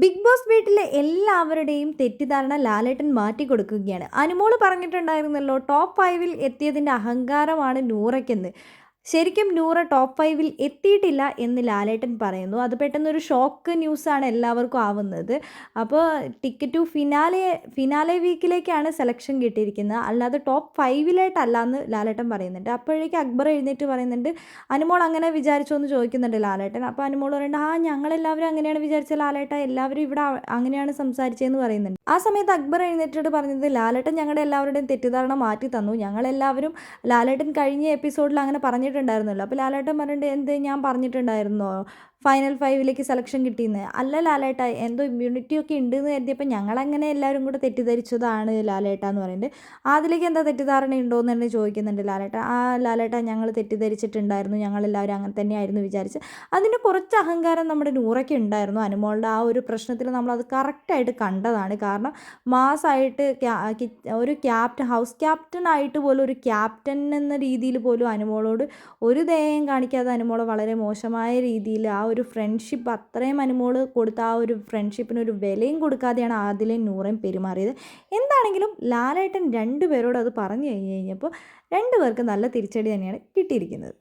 Big boss വീട്ടിലെ എല്ലാവരുടെയും തെറ്റിദ്ധാരണ ലാലേട്ടൻ മാറ്റിക്കൊടുക്കുകയാണ്. അനുമോള് പറഞ്ഞിട്ടുണ്ടായിരുന്നല്ലോ, ടോപ്പ് 5-ൽ എത്തിയതിൻ്റെ അഹങ്കാരമാണ് നൂറയ്ക്കെന്ന്. ശരിക്കും നൂറ ടോപ്പ് 5-ൽ എത്തിയിട്ടില്ല എന്ന് ലാലേട്ടൻ പറയുന്നു. അത് പെട്ടെന്നൊരു ഷോക്ക് ന്യൂസാണ് എല്ലാവർക്കും ആവുന്നത്. അപ്പോൾ ടിക്കറ്റ് ടു ഫിനാലെ വീക്കിലേക്കാണ് സെലക്ഷൻ കിട്ടിയിരിക്കുന്നത്, അല്ലാതെ ടോപ്പ് 5-ലായിട്ടല്ല എന്ന് ലാലേട്ടൻ പറയുന്നുണ്ട്. അപ്പോഴേക്കും അക്ബർ എഴുന്നേറ്റ് പറയുന്നുണ്ട്, അനുമോൾ അങ്ങനെ വിചാരിച്ചോ എന്ന് ചോദിക്കുന്നുണ്ട് ലാലേട്ടൻ. അപ്പോൾ അനുമോൾ പറയുന്നുണ്ട്, ഞങ്ങളെല്ലാവരും അങ്ങനെയാണ് വിചാരിച്ച ലാലേട്ട, എല്ലാവരും ഇവിടെ അങ്ങനെയാണ് സംസാരിച്ചതെന്ന് പറയുന്നുണ്ട്. ആ സമയത്ത് അക്ബർ എഴുന്നേറ്റിട്ട് പറഞ്ഞത്, ലാലേട്ടൻ ഞങ്ങളുടെ എല്ലാവരുടെയും തെറ്റിദ്ധാരണ മാറ്റി തന്നു, ഞങ്ങളെല്ലാവരും ലാലേട്ടൻ കഴിഞ്ഞ എപ്പിസോഡിൽ അങ്ങനെ പറഞ്ഞിട്ടുണ്ടായിരുന്നല്ലോ. അപ്പോൾ ലാലേട്ടൻ പറഞ്ഞിട്ട്, എന്ത് ഞാൻ പറഞ്ഞിട്ടുണ്ടായിരുന്നോ ഫൈനൽ 5-ലേക്ക് സെലക്ഷൻ കിട്ടിയെന്ന്? അല്ല ലാലേട്ട, എന്തോ ഇമ്മ്യൂണിറ്റി ഒക്കെ ഉണ്ടെന്ന് കരുതിയപ്പോൾ ഞങ്ങളങ്ങനെ എല്ലാവരും കൂടെ തെറ്റിദ്ധരിച്ചതാണ് ലാലേട്ട എന്ന് പറയുന്നുണ്ട്. അതിലേക്ക് എന്താ തെറ്റിദ്ധാരണ ഉണ്ടോ എന്ന് തന്നെ ചോദിക്കുന്നുണ്ട് ലാലേട്ട. ലാലേട്ട, ഞങ്ങൾ തെറ്റിദ്ധരിച്ചിട്ടുണ്ടായിരുന്നു, ഞങ്ങളെല്ലാവരും അങ്ങനെ തന്നെയായിരുന്നു വിചാരിച്ചത്. അതിൻ്റെ കുറച്ച് അഹങ്കാരം നമ്മുടെ നൂറയ്ക്ക് ഉണ്ടായിരുന്നു. അനുമോളുടെ ആ ഒരു പ്രശ്നത്തിൽ നമ്മളത് കറക്റ്റായിട്ട് കണ്ടതാണ്. കാരണം മാസമായിട്ട് ഒരു ഹൗസ് ക്യാപ്റ്റനായിട്ട് പോലും, ഒരു ക്യാപ്റ്റൻ എന്ന രീതിയിൽ പോലും അനുമോളോട് ഒരു ദയയും കാണിക്കാതെ അനുമോളെ വളരെ മോശമായ രീതിയിൽ ആ ഒരു ഫ്രണ്ട്ഷിപ്പ്, അത്രയും അനുമോള് കൊടുത്ത ആ ഒരു ഫ്രണ്ട്ഷിപ്പിന് ഒരു വിലയും കൊടുക്കാതെയാണ് ആദിലയും നൂറയും പെരുമാറിയത്. എന്താണെങ്കിലും ലാലേട്ടൻ രണ്ടുപേരോട് അത് പറഞ്ഞു കഴിഞ്ഞപ്പോൾ രണ്ടുപേർക്ക് നല്ല തിരിച്ചടി തന്നെയാണ് കിട്ടിയിരിക്കുന്നത്.